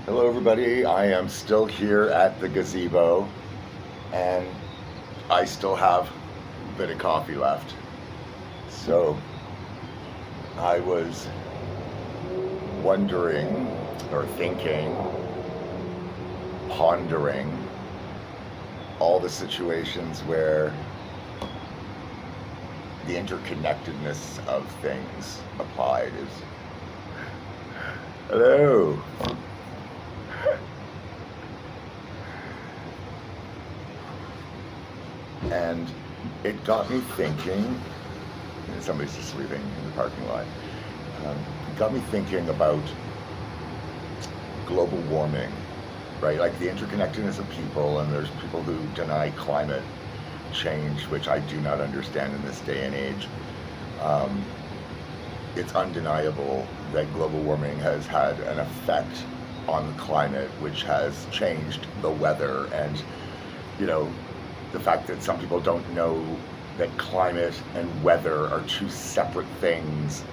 Hello, everybody. I am still here at the gazebo, and I still have a bit of coffee left. So I was wondering, or thinking, pondering all the situations where the interconnectedness of things applied is. Hello. And it got me thinking, somebody's just sleeping in the parking lot. It got me thinking about global warming, right? Like the interconnectedness of people, and there's people who deny climate change, which I do not understand in this day and age. It's undeniable that global warming has had an effect on the climate, which has changed the weather. And, you know, the fact that some people don't know that climate and weather are two separate things,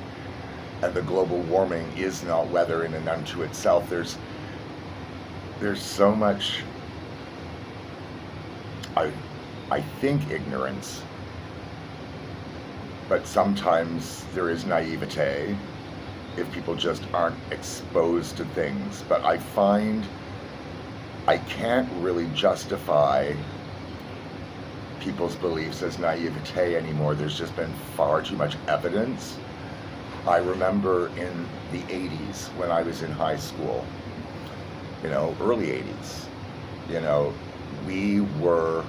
and the global warming is not weather in and unto itself. There's so much, I think, ignorance, but sometimes there is naivete if people just aren't exposed to things. But I find I can't really justify people's beliefs as naivete anymore. There's just been far too much evidence. I remember in the 80s when I was in high school, early 80s, we were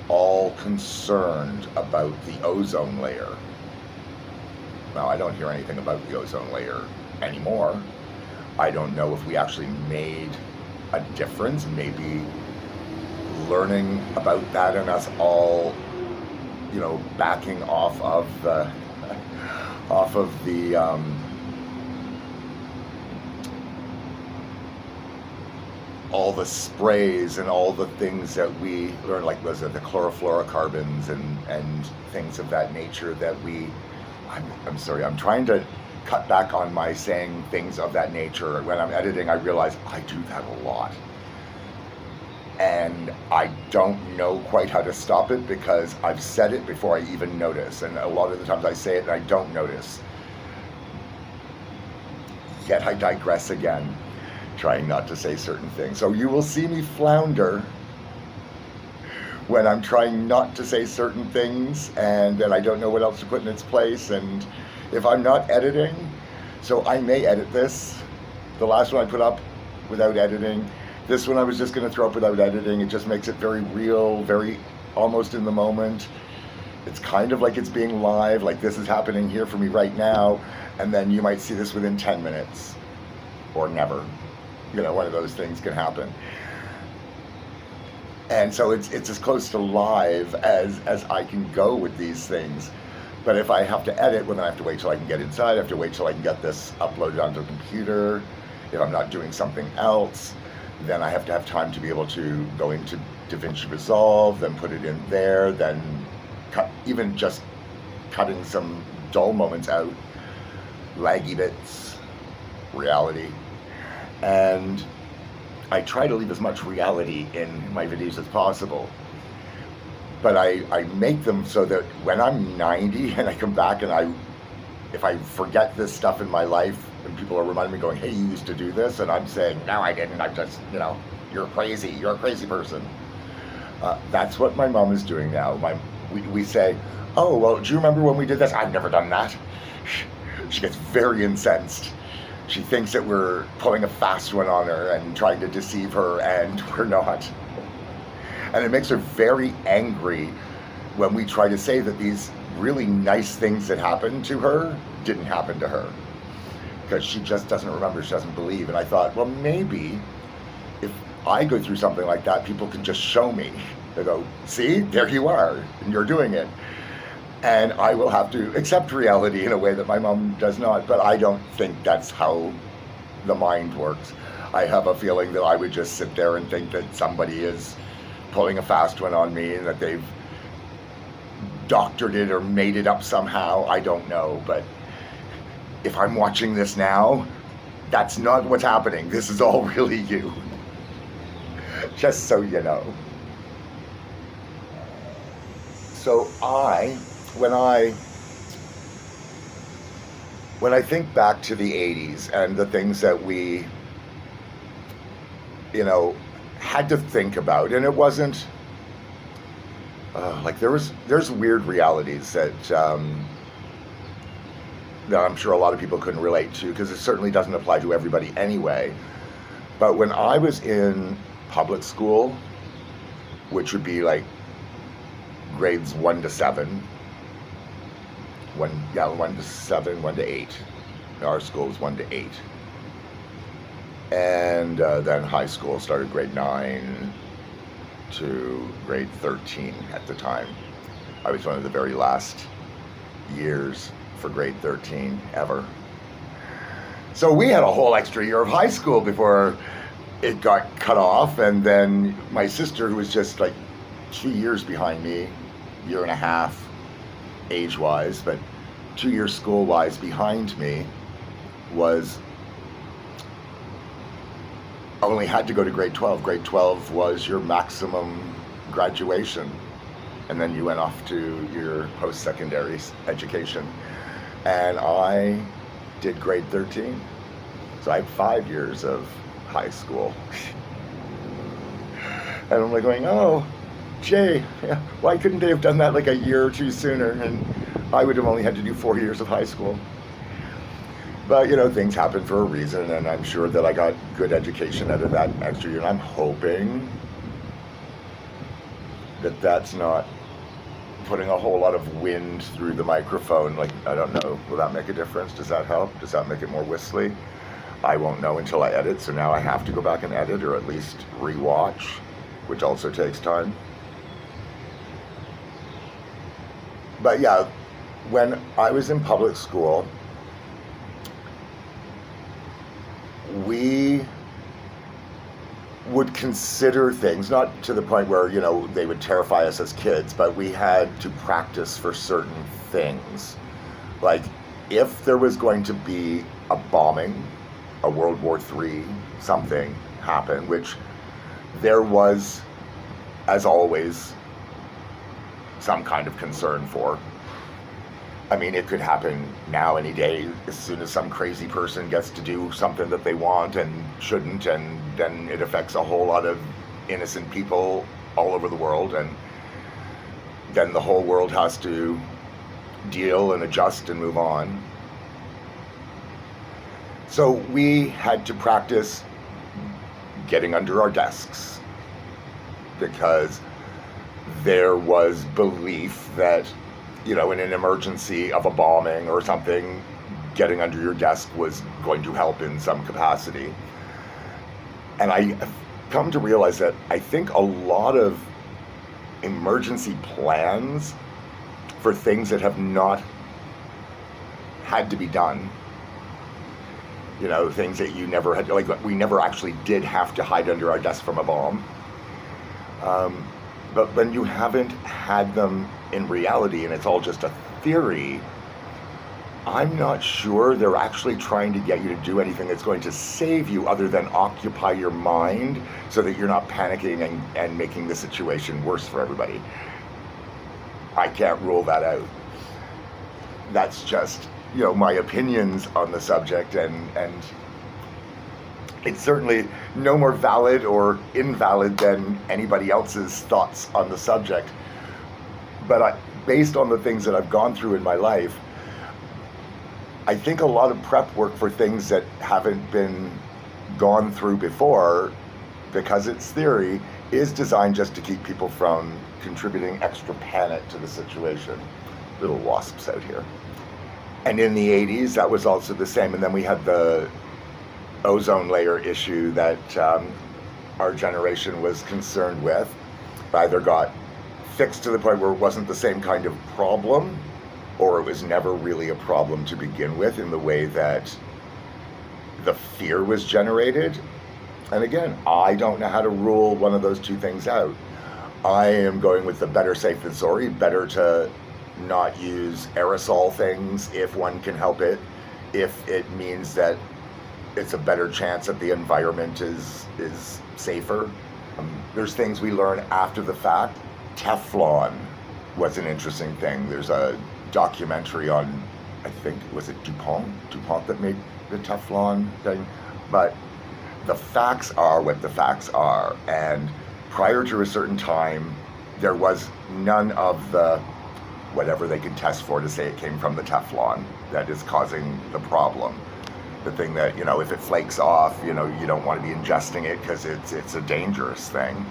all concerned about the ozone layer. Now, I don't hear anything about the ozone layer anymore. I don't know if we actually made a difference. Maybe learning about that and us all, backing off of the all the sprays and all the things that we learned, like was it the chlorofluorocarbons and things of that nature that I'm sorry, I'm trying to cut back on my saying things of that nature. When I'm editing, I realize I do that a lot. And I don't know quite how to stop it because I've said it before I even notice. And a lot of the times I say it and I don't notice. Yet I digress again, trying not to say certain things. So you will see me flounder when I'm trying not to say certain things, and then I don't know what else to put in its place. And if I'm not editing, so I may edit this. The last one I put up without editing. This one I was just going to throw up without editing. It just makes it very real, very almost in the moment. It's kind of like it's being live, like this is happening here for me right now, and then you might see this within 10 minutes or never. One of those things can happen. And so it's as close to live as I can go with these things. But if I have to edit, well, then I have to wait till I can get inside. I have to wait till I can get this uploaded onto a computer. If I'm not doing something else, then I have to have time to be able to go into DaVinci Resolve, then put it in there, then cut, even just cutting some dull moments out, laggy bits, reality. And I try to leave as much reality in my videos as possible. But I make them so that when I'm 90 and I come back and if I forget this stuff in my life, and people are reminding me going, hey, you used to do this, and I'm saying, no, I didn't, I'm just, you're crazy, you're a crazy person. That's what my mom is doing now. We say, oh, well, do you remember when we did this? I've never done that. She gets very incensed. She thinks that we're pulling a fast one on her and trying to deceive her, and we're not. And it makes her very angry when we try to say that these really nice things that happened to her didn't happen to her. Because she just doesn't remember, she doesn't believe. And I thought, well, maybe if I go through something like that, people can just show me. They go, see, there you are, and you're doing it. And I will have to accept reality in a way that my mom does not. But I don't think that's how the mind works. I have a feeling that I would just sit there and think that somebody is pulling a fast one on me and that they've doctored it or made it up somehow. I don't know. But if I'm watching this now, That's not what's happening. This is all really you. Just so you know. So when I think back to the 80s and the things that we, had to think about, and it wasn't, like there's weird realities that I'm sure a lot of people couldn't relate to, because it certainly doesn't apply to everybody anyway. But when I was in public school, which would be like grades 1 to 7, 1 to 7, 1 to 8. Our school was 1 to 8. And then high school started grade 9 to grade 13 at the time. I was one of the very last years for grade 13 ever. So we had a whole extra year of high school before it got cut off, and then my sister, who was just like 2 years behind me, year and a half age-wise, but 2 years school-wise behind me, was only had to go to grade 12. Grade 12 was your maximum graduation, and then you went off to your post-secondary education. And I did grade 13, so I had 5 years of high school. And I'm like going, oh, Jay, why couldn't they have done that like a year or two sooner? And I would have only had to do 4 years of high school. But, things happen for a reason, and I'm sure that I got good education out of that extra year. And I'm hoping that that's not putting a whole lot of wind through the microphone. Like, I don't know, will that make a difference? Does that help? Does that make it more whistly? I won't know until I edit, so now I have to go back and edit, or at least rewatch, which also takes time. But yeah, when I was in public school, we would consider things, not to the point where, they would terrify us as kids, but we had to practice for certain things. Like, if there was going to be a bombing, a World War III something happen, which there was, as always, some kind of concern for. I mean, it could happen now any day, as soon as some crazy person gets to do something that they want and shouldn't, and then it affects a whole lot of innocent people all over the world, and then the whole world has to deal and adjust and move on. So we had to practice getting under our desks, because there was belief that, in an emergency of a bombing or something, getting under your desk was going to help in some capacity. And I've come to realize that I think a lot of emergency plans for things that have not had to be done, things that you never had, like we never actually did have to hide under our desk from a bomb. But when you haven't had them in reality and it's all just a theory, I'm not sure they're actually trying to get you to do anything that's going to save you, other than occupy your mind so that you're not panicking and making the situation worse for everybody. I can't rule that out. That's just, my opinions on the subject, and it's certainly no more valid or invalid than anybody else's thoughts on the subject. But based on the things that I've gone through in my life, I think a lot of prep work for things that haven't been gone through before, because it's theory, is designed just to keep people from contributing extra panic to the situation. Little wasps out here. And in the 80s, that was also the same. And then we had the ozone layer issue that our generation was concerned with. Either got fixed to the point where it wasn't the same kind of problem, or it was never really a problem to begin with, in the way that the fear was generated. And again, I don't know how to rule one of those two things out. I am going with the better safe than sorry. Better to not use aerosol things if one can help it, if it means that it's a better chance that the environment is safer. There's things we learn after the fact. Teflon was an interesting thing. There's a documentary on, I think, was it DuPont that made the Teflon thing? But the facts are what the facts are. And prior to a certain time, there was none of the whatever they could test for to say it came from the Teflon that is causing the problem. The thing that, you know, if it flakes off, you know, you don't want to be ingesting it because it's a dangerous thing.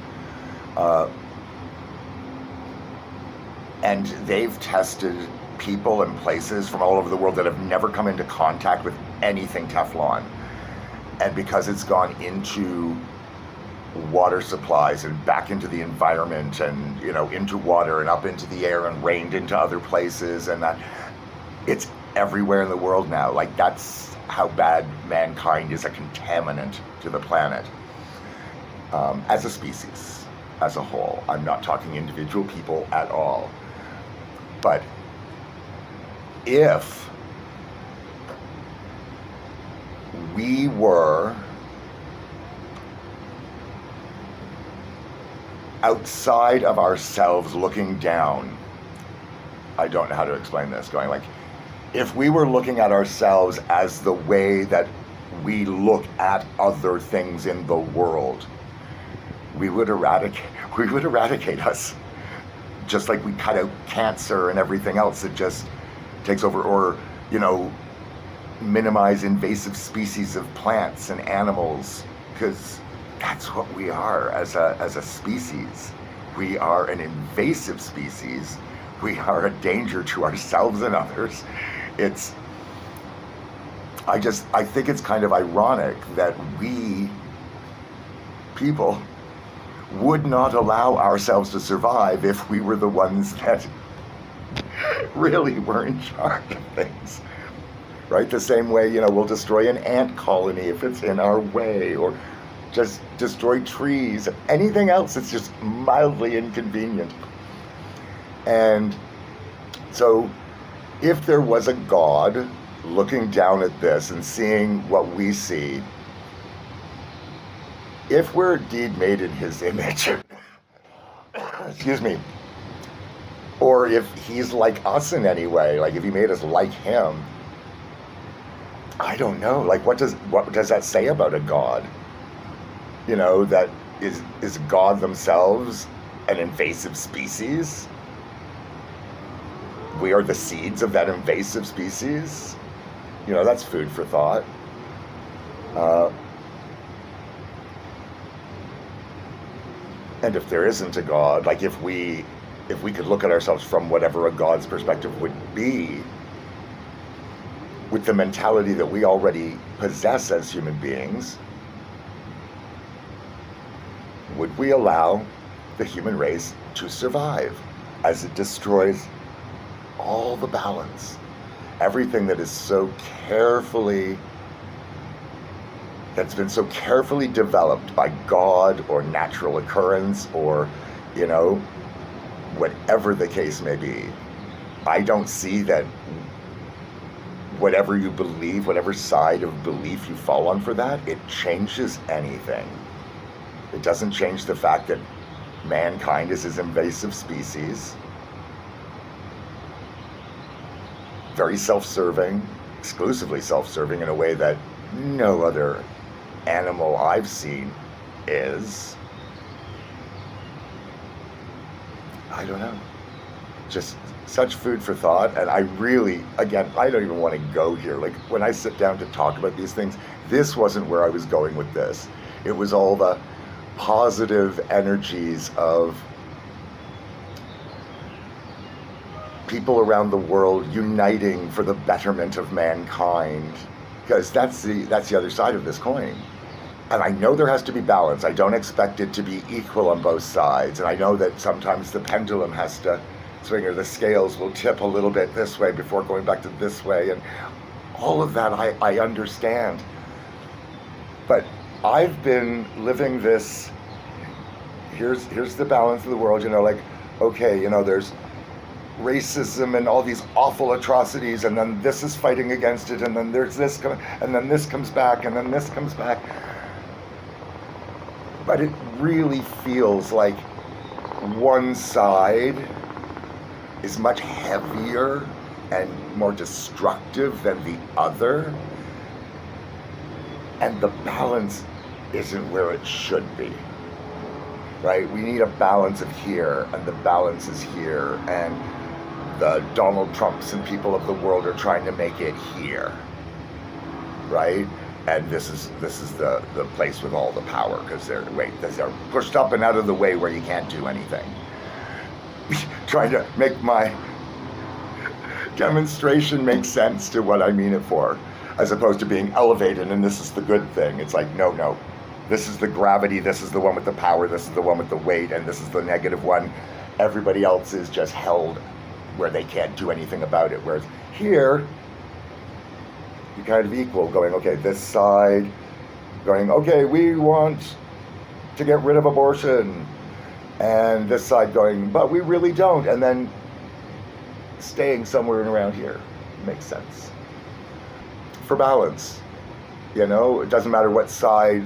And they've tested people and places from all over the world that have never come into contact with anything Teflon. And because it's gone into water supplies and back into the environment and, you know, into water and up into the air and rained into other places, and that it's everywhere in the world now. Like, that's how bad mankind is a contaminant to the planet, as a species, as a whole. I'm not talking individual people at all. But if we were outside of ourselves looking down, I don't know how to explain this, going like, if we were looking at ourselves as the way that we look at other things in the world, we would eradicate us. Just like we cut out cancer and everything else that just takes over, or, you know, minimize invasive species of plants and animals, because that's what we are as a species. We are an invasive species. We are a danger to ourselves and others. I think it's kind of ironic that we people would not allow ourselves to survive if we were the ones that really were in charge of things, right? The same way, you know, we'll destroy an ant colony if it's in our way, or just destroy trees, anything else that's just mildly inconvenient. And so if there was a God looking down at this and seeing what we see, if we're indeed made in his image, excuse me, or if he's like us in any way, like if he made us like him, I don't know, like what does that say about a God? You know, that is God themselves an invasive species? We are the seeds of that invasive species? You know, that's food for thought. And if there isn't a God, like if we could look at ourselves from whatever a God's perspective would be, with the mentality that we already possess as human beings, would we allow the human race to survive as it destroys all the balance? Everything that is so carefully, that's been so carefully developed by God or natural occurrence, or, you know, whatever the case may be. I don't see that whatever you believe, whatever side of belief you fall on for that, it changes anything. It doesn't change the fact that mankind is an invasive species, very self-serving, exclusively self-serving in a way that no other animal I've seen is. I don't know. Just such food for thought. And I really, again, I don't even want to go here. Like, when I sit down to talk about these things, this wasn't where I was going with this. It was all the positive energies of people around the world uniting for the betterment of mankind, because that's the other side of this coin. And I know there has to be balance. I don't expect it to be equal on both sides. And I know that sometimes the pendulum has to swing, or the scales will tip a little bit this way before going back to this way. And all of that I understand. But I've been living this, here's the balance of the world, you know, like, okay, you know, there's racism and all these awful atrocities, and then this is fighting against it, and then there's this, and then this comes back, and then this comes back. But it really feels like one side is much heavier and more destructive than the other, and the balance isn't where it should be, right? We need a balance of here, and the balance is here, and the Donald Trumps and people of the world are trying to make it here, right? And this is the place with all the power, because they're pushed up and out of the way where you can't do anything. Trying to make my demonstration make sense to what I mean it for, as opposed to being elevated and this is the good thing. It's like, no, this is the gravity, this is the one with the power, this is the one with the weight, and this is the negative one. Everybody else is just held where they can't do anything about it. Whereas here, you're kind of equal, going, okay, this side, going, okay, we want to get rid of abortion, and this side going, but we really don't, and then staying somewhere in around here makes sense. For balance, it doesn't matter what side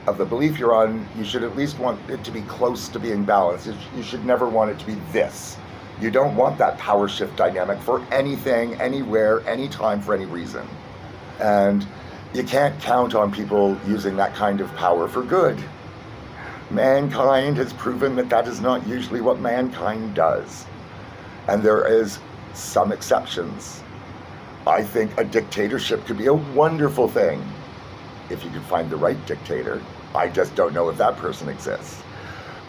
of the belief you're on, you should at least want it to be close to being balanced. You should never want it to be this. You don't want that power shift dynamic for anything, anywhere, anytime, for any reason. And you can't count on people using that kind of power for good. Mankind has proven that is not usually what mankind does. And there is some exceptions. I think a dictatorship could be a wonderful thing if you could find the right dictator. I just don't know if that person exists.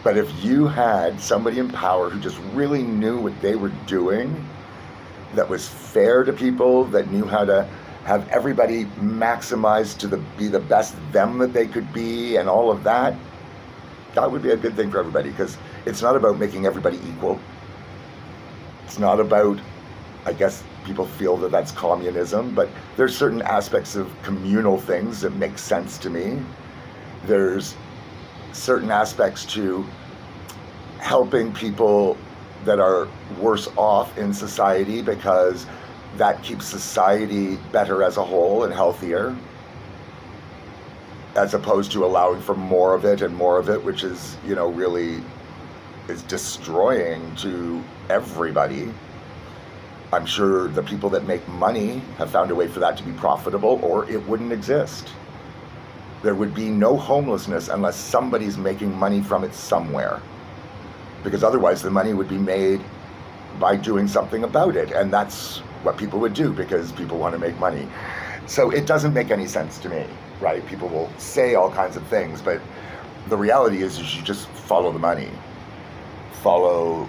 But if you had somebody in power who just really knew what they were doing, that was fair to people, that knew how to have everybody maximized to be the best them that they could be, and all of that, that would be a good thing for everybody, because it's not about making everybody equal. It's not about, I guess people feel that that's communism, but there's certain aspects of communal things that make sense to me. There's certain aspects to helping people that are worse off in society, because that keeps society better as a whole and healthier, as opposed to allowing for more of it, which is, really is destroying to everybody. I'm sure the people that make money have found a way for that to be profitable, or it wouldn't exist. There would be no homelessness unless somebody's making money from it somewhere, because otherwise the money would be made by doing something about it, and that's what people would do because people want to make money. So it doesn't make any sense to me, right? People will say all kinds of things, but the reality is you just follow the money. Follow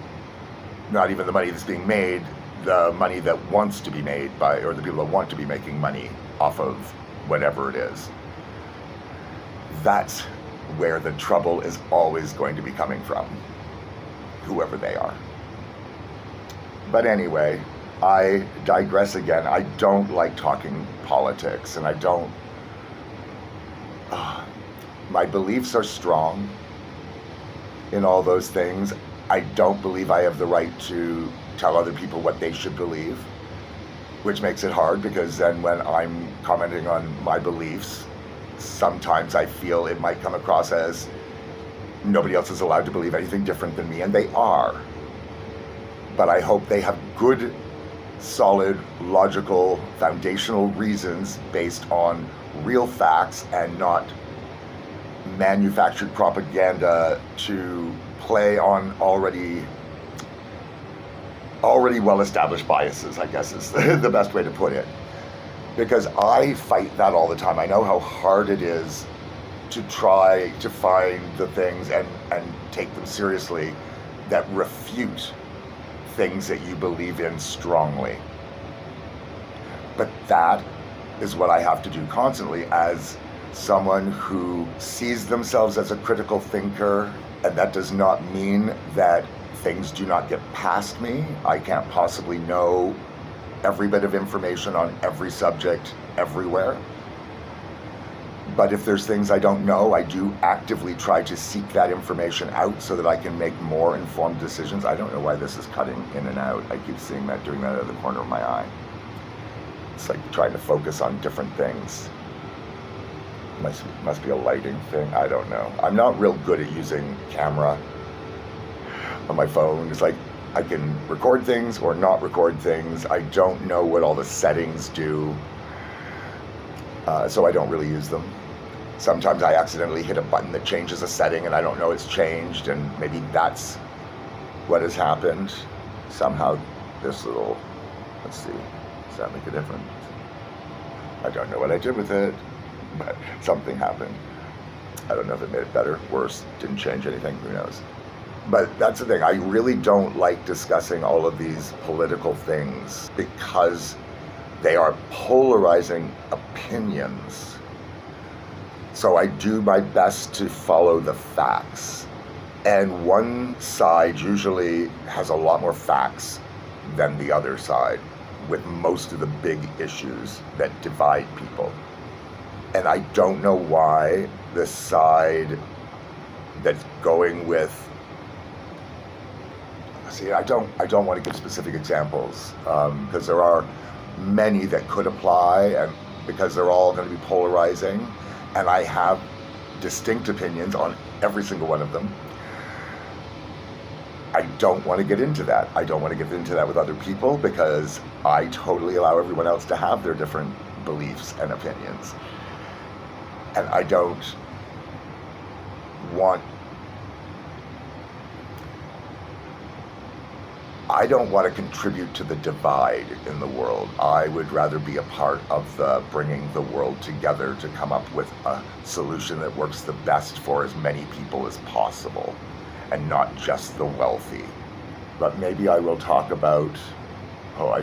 not even the money that's being made, the money that wants to be made by, or the people that want to be making money off of whatever it is. That's where the trouble is always going to be coming from, whoever they are. But anyway, I digress again. I don't like talking politics, and I don't. My beliefs are strong in all those things. I don't believe I have the right to tell other people what they should believe, which makes it hard, because then when I'm commenting on my beliefs, sometimes I feel it might come across as nobody else is allowed to believe anything different than me, and they are. But I hope they have good, solid, logical, foundational reasons based on real facts and not manufactured propaganda to play on already well-established biases, I guess is the best way to put it. Because I fight that all the time. I know how hard it is to try to find the things and take them seriously that refute things that you believe in strongly. But that is what I have to do constantly as someone who sees themselves as a critical thinker, and that does not mean that things do not get past me. I can't possibly know every bit of information on every subject everywhere. But if there's things I don't know, I do actively try to seek that information out so that I can make more informed decisions. I don't know why this is cutting in and out. I keep seeing that, doing that out of the corner of my eye. It's like trying to focus on different things. Must be a lighting thing. I don't know. I'm not real good at using camera on my phone. It's like I can record things or not record things. I don't know what all the settings do, so I don't really use them. Sometimes I accidentally hit a button that changes a setting and I don't know it's changed, and maybe that's what has happened. Somehow this little, let's see, does that make a difference? I don't know what I did with it, but something happened. I don't know if it made it better, worse, didn't change anything, who knows. But that's the thing, I really don't like discussing all of these political things because they are polarizing opinions. So I do my best to follow the facts. And one side usually has a lot more facts than the other side, with most of the big issues that divide people. And I don't know why the side that's going with, see, I don't want to give specific examples because there are many that could apply, and because they're all going to be polarizing, and I have distinct opinions on every single one of them. I don't want to get into that. I don't want to get into that with other people because I totally allow everyone else to have their different beliefs and opinions. And I don't want to contribute to the divide in the world. I would rather be a part of the bringing the world together to come up with a solution that works the best for as many people as possible, and not just the wealthy. But maybe I will talk about, I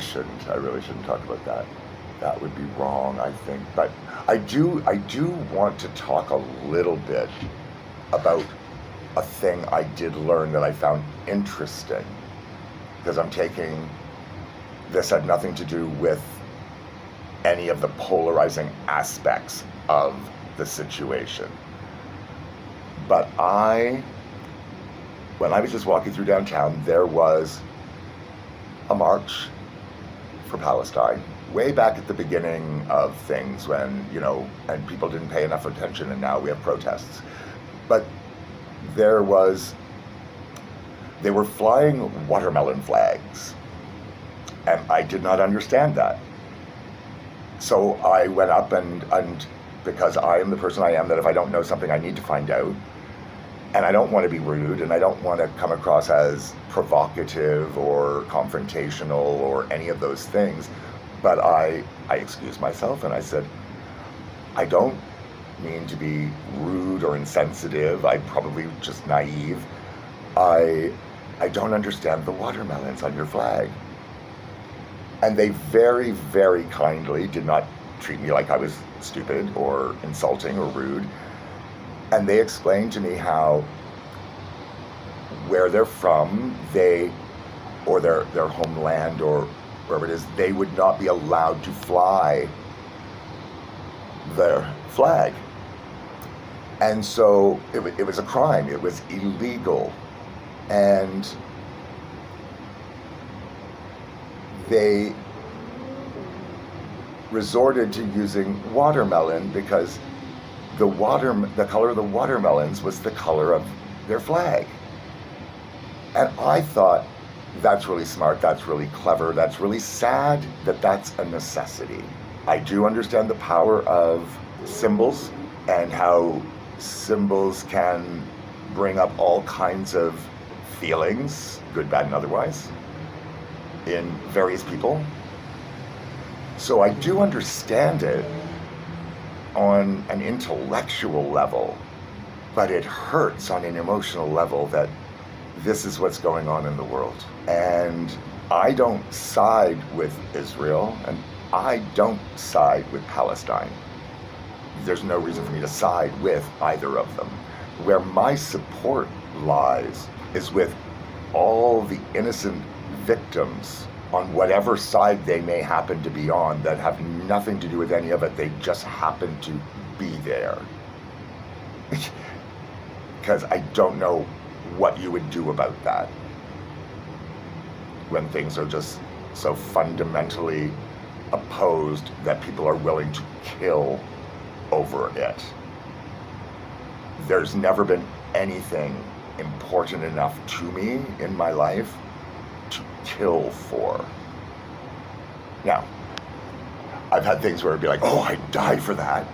really shouldn't talk about that. That would be wrong, I think. But I do want to talk a little bit about a thing I did learn that I found interesting, because I'm taking, this had nothing to do with any of the polarizing aspects of the situation. But when I was just walking through downtown, there was a march for Palestine, way back at the beginning of things when, and people didn't pay enough attention, and now we have protests. But they were flying watermelon flags, and I did not understand that. So I went up and because I am the person I am, that if I don't know something, I need to find out. And I don't want to be rude, and I don't want to come across as provocative or confrontational or any of those things. But I excused myself and I said, I don't mean to be rude or insensitive. I'm probably just naive. I don't understand the watermelons on your flag. And they very, very kindly did not treat me like I was stupid or insulting or rude. And they explained to me how, where they're from, or their homeland or wherever it is, they would not be allowed to fly their flag. And so it was a crime, it was illegal. And they resorted to using watermelon because the color of the watermelons was the color of their flag. And I thought, that's really smart, that's really clever, that's really sad that that's a necessity. I do understand the power of symbols and how symbols can bring up all kinds of feelings, good, bad, and otherwise, in various people. So I do understand it on an intellectual level, but it hurts on an emotional level that this is what's going on in the world. And I don't side with Israel, and I don't side with Palestine. There's no reason for me to side with either of them. Where my support lies is with all the innocent victims on whatever side they may happen to be on that have nothing to do with any of it. They just happen to be there. Because I don't know what you would do about that when things are just so fundamentally opposed that people are willing to kill over it. There's never been anything important enough to me in my life to kill for. Now, I've had things where it'd be like, oh, I'd die for that.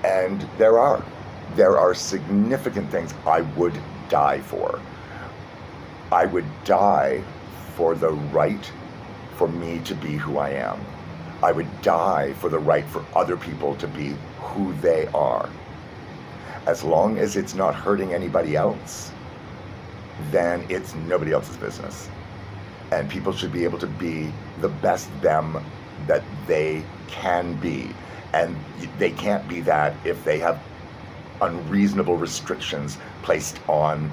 And there are significant things I would die for. I would die for the right for me to be who I am. I would die for the right for other people to be who they are. As long as it's not hurting anybody else, then it's nobody else's business. And people should be able to be the best them that they can be. And they can't be that if they have unreasonable restrictions placed on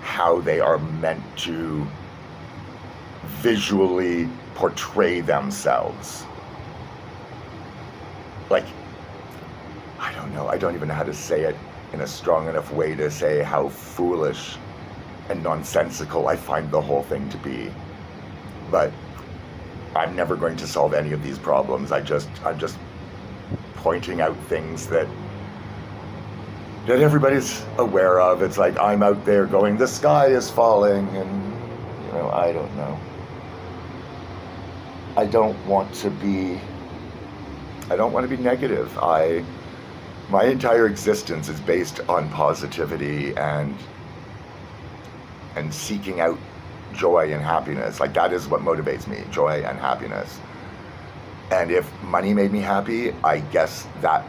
how they are meant to visually portray themselves. Like, I don't know, I don't even know how to say it in a strong enough way to say how foolish and nonsensical I find the whole thing to be. But I'm never going to solve any of these problems. I'm just pointing out things that everybody's aware of. It's like I'm out there going, the sky is falling, and I don't know. I don't want to be negative. My entire existence is based on positivity and seeking out joy and happiness. Like, that is what motivates me, joy and happiness. And if money made me happy, I guess that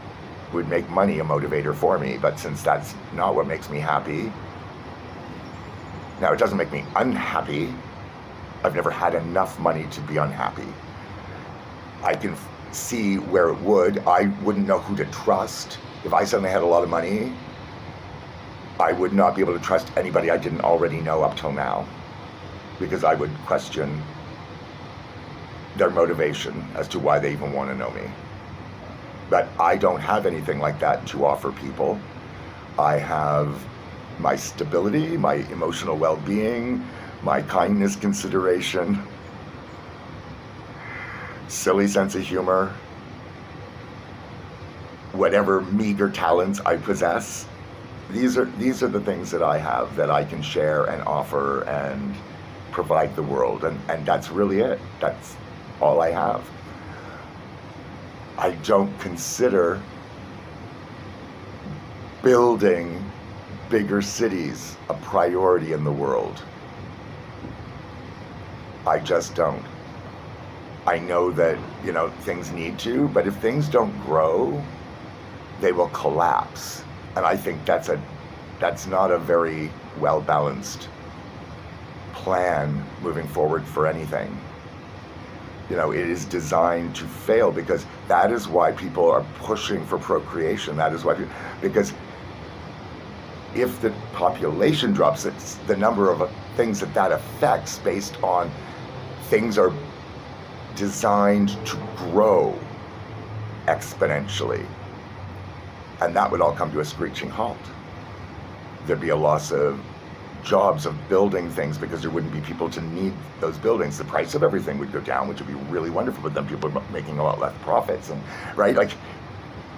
would make money a motivator for me. But since that's not what makes me happy, now it doesn't make me unhappy. I've never had enough money to be unhappy. I can see where it would. I wouldn't know who to trust. If I suddenly had a lot of money, I would not be able to trust anybody I didn't already know up till now, because I would question their motivation as to why they even want to know me. But I don't have anything like that to offer people. I have my stability, my emotional well-being, my kindness, consideration, silly sense of humor, whatever meager talents I possess. These are the things that I have that I can share and offer and provide the world, and that's really it. That's all I have. I don't consider building bigger cities a priority in the world. I just don't. I know that, things need to, but if things don't grow, they will collapse. And I think that's not a very well-balanced plan moving forward for anything. It is designed to fail, because that is why people are pushing for procreation. That is why because if the population drops, it's the number of things that affects based on things are designed to grow exponentially. And that would all come to a screeching halt. There'd be a loss of jobs of building things because there wouldn't be people to need those buildings. The price of everything would go down, which would be really wonderful, but then people are making a lot less profits, and right, like,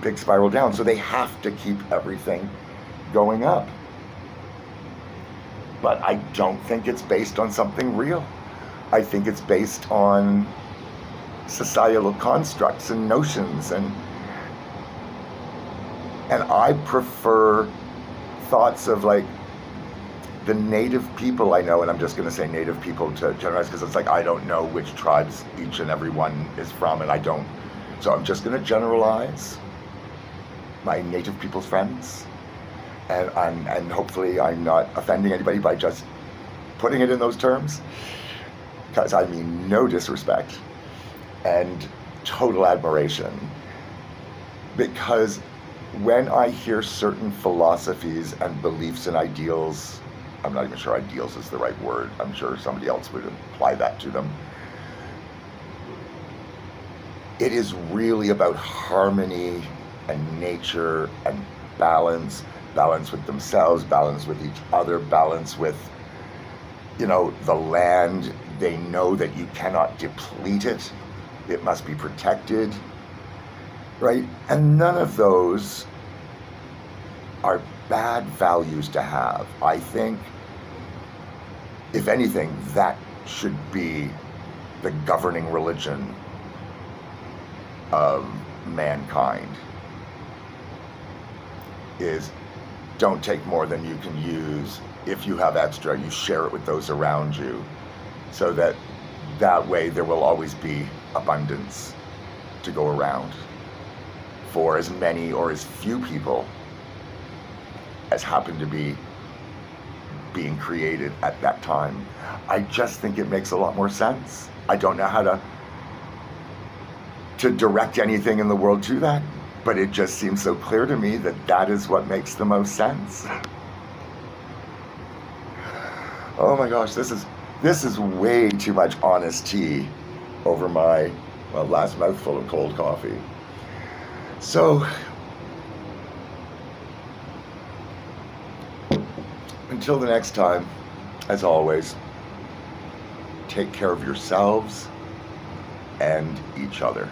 big spiral down. So they have to keep everything going up. But I don't think it's based on something real. I think it's based on societal constructs and notions, and I prefer thoughts of, like, the native people I know, and I'm just going to say native people to generalize, because it's like I don't know which tribes each and every one is from, and I don't. So I'm just going to generalize my native people's friends, and hopefully I'm not offending anybody by just putting it in those terms, because I mean no disrespect and total admiration. Because when I hear certain philosophies and beliefs and ideals, I'm not even sure ideals is the right word, I'm sure somebody else would apply that to them. It is really about harmony and nature and balance, balance with themselves, balance with each other, balance with, the land. They know that you cannot deplete it. It must be protected, right? And none of those are bad values to have. I think, if anything, that should be the governing religion of mankind, is don't take more than you can use. If you have extra, you share it with those around you, so that way there will always be abundance to go around for as many or as few people as happen to be being created at that time. I just think it makes a lot more sense. I don't know how to direct anything in the world to that, but it just seems so clear to me that is what makes the most sense. Oh my gosh, this is way too much honest tea over my last mouthful of cold coffee. So until the next time, as always, take care of yourselves and each other.